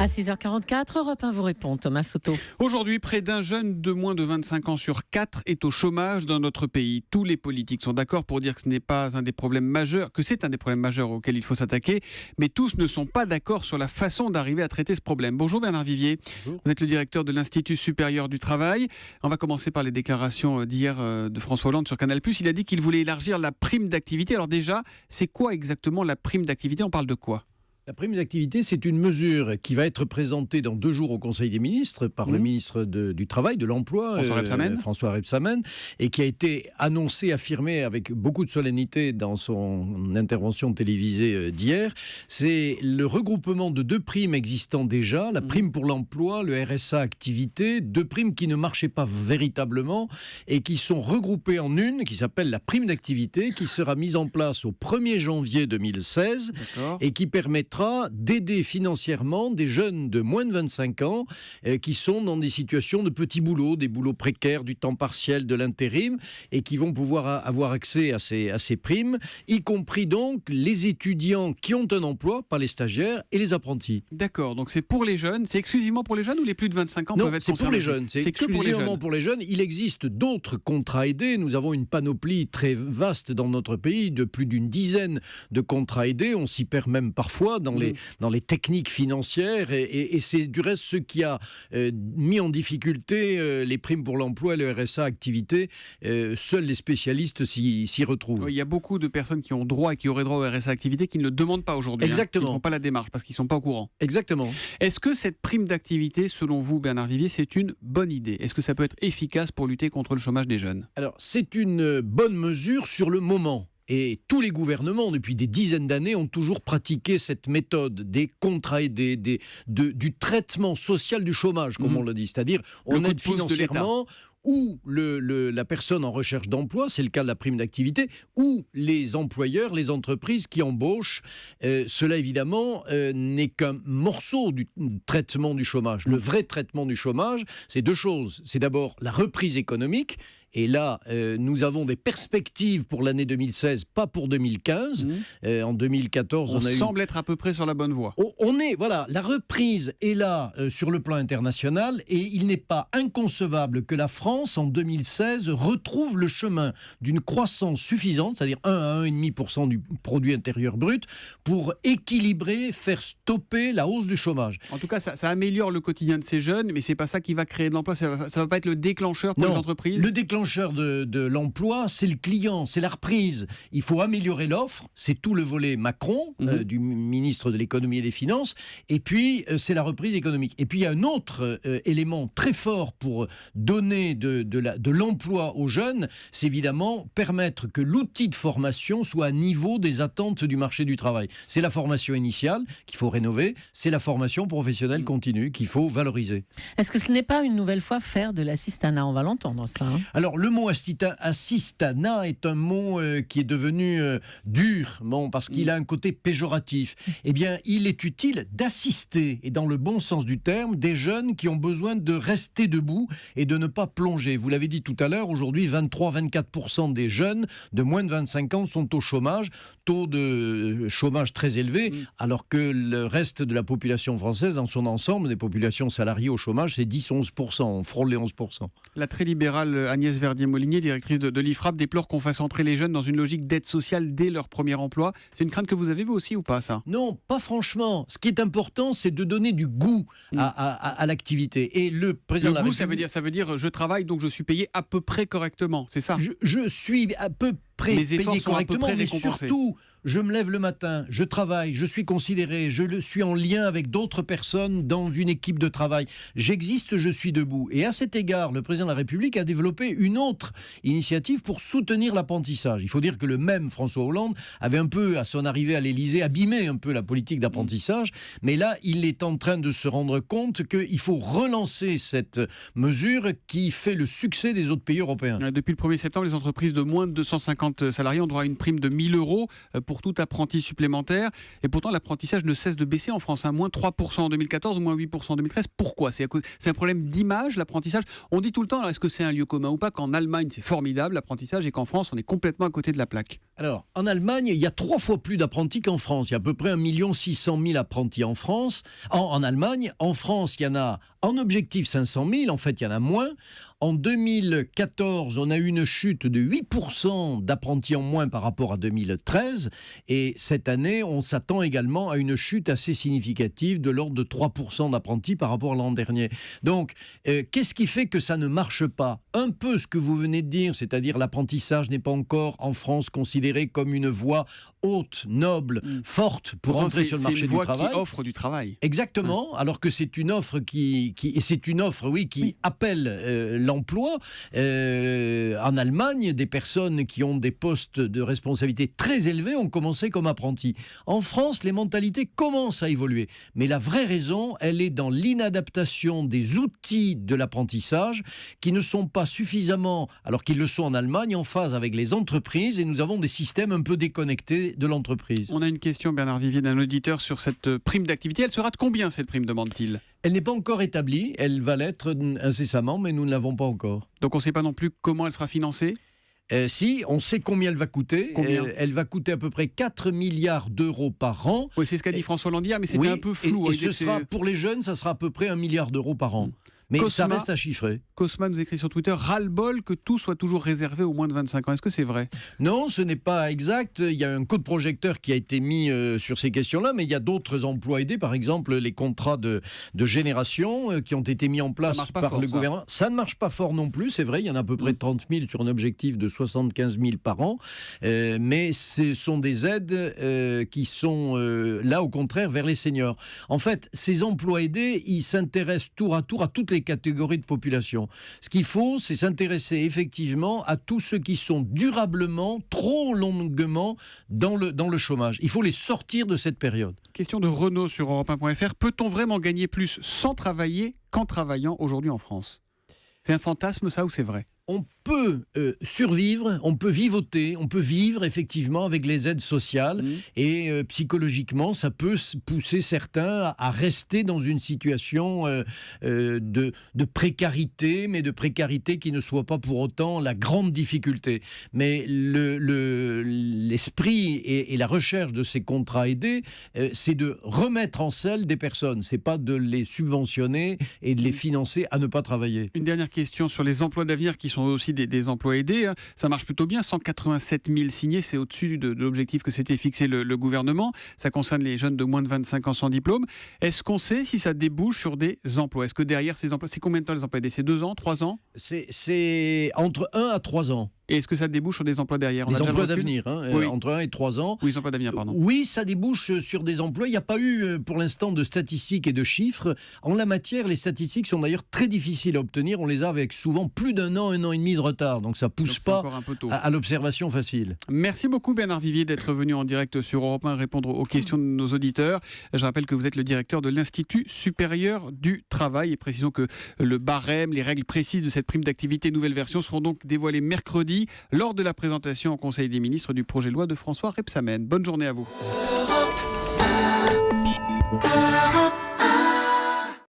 À 6h44, Europe 1 vous répond, Thomas Soto. Aujourd'hui, près d'un jeune de moins de 25 ans sur 4 est au chômage dans notre pays. Tous les politiques sont d'accord pour dire que ce n'est pas un des problèmes majeurs, que c'est un des problèmes majeurs auxquels il faut s'attaquer, mais tous ne sont pas d'accord sur la façon d'arriver à traiter ce problème. Bonjour Bernard Vivier. Bonjour. Vous êtes le directeur de l'Institut supérieur du travail. On va commencer par les déclarations d'hier de François Hollande sur Canal+. Il a dit qu'il voulait élargir la prime d'activité. Alors déjà, c'est quoi exactement la prime d'activité ? On parle de quoi ? La prime d'activité, c'est une mesure qui va être présentée dans 2 jours au Conseil des ministres par le ministre du Travail, de l'Emploi, François Rebsamen, et qui a été annoncé, affirmé avec beaucoup de solennité dans son intervention télévisée d'hier. C'est le regroupement de 2 primes existant déjà, la prime pour l'emploi, le RSA activité, 2 primes qui ne marchaient pas véritablement et qui sont regroupées en une, qui s'appelle la prime d'activité, qui sera mise en place au 1er janvier 2016 et qui permettra d'aider financièrement des jeunes de moins de 25 ans qui sont dans des situations de petits boulots, des boulots précaires, du temps partiel, de l'intérim, et qui vont pouvoir avoir accès à ces primes, y compris donc les étudiants qui ont un emploi, pas les stagiaires, et les apprentis. D'accord, donc c'est pour les jeunes, c'est exclusivement pour les jeunes ou les plus de 25 ans peuvent être concernés ? Non, c'est pour les jeunes, c'est exclusivement pour les jeunes. Il existe d'autres contrats aidés, nous avons une panoplie très vaste dans notre pays, de plus d'une dizaine de contrats aidés, on s'y perd même parfois dans les techniques financières et c'est du reste ce qui a mis en difficulté les primes pour l'emploi et le RSA activité. Seuls les spécialistes s'y retrouvent. Il y a beaucoup de personnes qui ont droit et qui auraient droit au RSA activité qui ne le demandent pas aujourd'hui. Exactement. Qui ne font pas la démarche parce qu'ils ne sont pas au courant. Exactement. Est-ce que cette prime d'activité, selon vous, Bernard Vivier, c'est une bonne idée ? Est-ce que ça peut être efficace pour lutter contre le chômage des jeunes ? Alors, c'est une bonne mesure sur le moment. Et tous les gouvernements, depuis des dizaines d'années, ont toujours pratiqué cette méthode des contrats aidés, du traitement social du chômage, comme on le dit. C'est-à-dire, on aide financièrement ou la personne en recherche d'emploi, c'est le cas de la prime d'activité, ou les employeurs, les entreprises qui embauchent. Cela, évidemment, n'est qu'un morceau du traitement du chômage. Le vrai traitement du chômage, c'est 2 choses. C'est d'abord la reprise économique. Et là, nous avons des perspectives pour l'année 2016, pas pour 2015. En 2014, on semble être à peu près sur la bonne voie. La reprise est là sur le plan international et il n'est pas inconcevable que la France, en 2016, retrouve le chemin d'une croissance suffisante, c'est-à-dire 1 à 1,5% du produit intérieur brut, pour équilibrer, faire stopper la hausse du chômage. En tout cas, ça améliore le quotidien de ces jeunes, mais c'est pas ça qui va créer de l'emploi. Ça va pas être le déclencheur pour les entreprises. Le déclencheur de l'emploi, c'est le client, c'est la reprise. Il faut améliorer l'offre, c'est tout le volet Macron, du ministre de l'économie et des finances, et puis c'est la reprise économique. Et puis il y a un autre élément très fort pour donner de l'emploi aux jeunes, c'est évidemment permettre que l'outil de formation soit à niveau des attentes du marché du travail. C'est la formation initiale qu'il faut rénover, c'est la formation professionnelle continue qu'il faut valoriser. Est-ce que ce n'est pas une nouvelle fois faire de l'assistanat ? On va l'entendre ça. Alors le mot assistanat est un mot qui est devenu dur, parce qu'il a un côté péjoratif. Eh bien, il est utile d'assister, et dans le bon sens du terme, des jeunes qui ont besoin de rester debout et de ne pas plonger. Vous l'avez dit tout à l'heure, aujourd'hui 23-24% des jeunes de moins de 25 ans sont au chômage, taux de chômage très élevé, alors que le reste de la population française, dans son ensemble, des populations salariées au chômage, c'est 10-11%, on frôle les 11%. La très libérale Agnès Verdier-Molinier, directrice de l'IFRAP, déplore qu'on fasse entrer les jeunes dans une logique d'aide sociale dès leur premier emploi. C'est une crainte que vous avez, vous aussi, ou pas, ça ? Non, pas franchement. Ce qui est important, c'est de donner du goût à l'activité. Et le président de la République... ça veut dire je travaille, donc je suis payé à peu près correctement, c'est ça ? Je suis à peu près payé correctement, mais surtout, je me lève le matin, je travaille, je suis considéré, je suis en lien avec d'autres personnes dans une équipe de travail. J'existe, je suis debout. Et à cet égard, le président de la République a développé une autre initiative pour soutenir l'apprentissage. Il faut dire que le même François Hollande avait un peu, à son arrivée à l'Élysée, abîmé un peu la politique d'apprentissage. Mais là, il est en train de se rendre compte qu'il faut relancer cette mesure qui fait le succès des autres pays européens. Depuis le 1er septembre, les entreprises de moins de 250 salariés ont droit à une prime de 1 000 € pour tout apprenti supplémentaire. Et pourtant, l'apprentissage ne cesse de baisser en France. Moins 3% en 2014, moins 8% en 2013. Pourquoi ? C'est un problème d'image, l'apprentissage. On dit tout le temps, alors est-ce que c'est un lieu commun ou pas, qu'en Allemagne, c'est formidable, l'apprentissage, et qu'en France, on est complètement à côté de la plaque ? Alors, en Allemagne, il y a 3 fois plus d'apprentis qu'en France. Il y a à peu près 1 600 000 apprentis en France. En Allemagne, en France, il y en a en objectif 500 000. En fait, il y en a moins. En 2014, on a eu une chute de 8% d'apprentis en moins par rapport à 2013. Et cette année, on s'attend également à une chute assez significative de l'ordre de 3% d'apprentis par rapport à l'an dernier. Donc, qu'est-ce qui fait que ça ne marche pas ? Un peu ce que vous venez de dire, c'est-à-dire l'apprentissage n'est pas encore en France considéré comme une voie haute, noble, forte pour entrer sur le marché du travail. C'est une voie qui offre du travail. Exactement, alors que c'est une offre qui appelle l'emploi. En Allemagne, des personnes qui ont des postes de responsabilité très élevés ont commencé comme apprentis. En France, les mentalités commencent à évoluer. Mais la vraie raison, elle est dans l'inadaptation des outils de l'apprentissage qui ne sont pas suffisamment, alors qu'ils le sont en Allemagne, en phase avec les entreprises, et nous avons des systèmes un peu déconnectés de l'entreprise. On a une question, Bernard Vivier, d'un auditeur sur cette prime d'activité. Elle sera de combien, cette prime, demande-t-il ? Elle n'est pas encore établie, elle va l'être incessamment, mais nous ne l'avons pas encore. Donc on ne sait pas non plus comment elle sera financée ? Si, on sait combien elle va coûter. Elle va coûter à peu près 4 milliards d'euros par an. Oui, c'est ce qu'a dit François Hollande hier, mais c'était un peu flou. Et ce sera, pour les jeunes, ça sera à peu près 1 milliard d'euros par an. Mais ça reste à chiffrer. Cosma nous écrit sur Twitter, ras-le-bol que tout soit toujours réservé aux moins de 25 ans. Est-ce que c'est vrai ? Non, ce n'est pas exact. Il y a un coup de projecteur qui a été mis sur ces questions-là, mais il y a d'autres emplois aidés, par exemple les contrats de génération qui ont été mis en place par le gouvernement. Ça ne marche pas fort non plus, c'est vrai, il y en a à peu près 30 000 sur un objectif de 75 000 par an, mais ce sont des aides qui sont là, au contraire, vers les seniors. En fait, ces emplois aidés, ils s'intéressent tour à toutes les catégories de population. Ce qu'il faut, c'est s'intéresser effectivement à tous ceux qui sont durablement, trop longuement dans le chômage. Il faut les sortir de cette période. Question de Renaud sur Europe1.fr. Peut-on vraiment gagner plus sans travailler qu'en travaillant aujourd'hui en France ? C'est un fantasme, ça, ou c'est vrai ? On peut survivre, on peut vivoter, on peut vivre effectivement avec les aides sociales et psychologiquement, ça peut pousser certains à rester dans une situation de précarité, mais de précarité qui ne soit pas pour autant la grande difficulté. Mais l'esprit et la recherche de ces contrats aidés, c'est de remettre en selle des personnes, c'est pas de les subventionner et de les financer à ne pas travailler. Une dernière question sur les emplois d'avenir qui sont aussi des emplois aidés. Ça marche plutôt bien, 187 000 signés, c'est au-dessus de l'objectif que s'était fixé le gouvernement. Ça concerne les jeunes de moins de 25 ans sans diplôme. Est-ce qu'on sait si ça débouche sur des emplois ? Est-ce que derrière ces emplois, c'est combien de temps les emplois aidés ? C'est 2 ans, 3 ans ? C'est entre 1 à 3 ans. Et est-ce que ça débouche sur des emplois derrière ? Des emplois d'avenir, entre 1 et 3 ans. Oui, des emplois d'avenir, pardon. Oui, ça débouche sur des emplois. Il n'y a pas eu, pour l'instant, de statistiques et de chiffres. En la matière, les statistiques sont d'ailleurs très difficiles à obtenir. On les a avec souvent plus d'un an et demi de retard. Donc ça ne pousse pas à l'observation facile. Merci beaucoup, Bernard Vivier, d'être venu en direct sur Europe 1 répondre aux questions de nos auditeurs. Je rappelle que vous êtes le directeur de l'Institut supérieur du travail. Et précisons que le barème, les règles précises de cette prime d'activité nouvelle version seront donc dévoilées mercredi lors de la présentation au Conseil des ministres du projet de loi de François Rebsamen. Bonne journée à vous.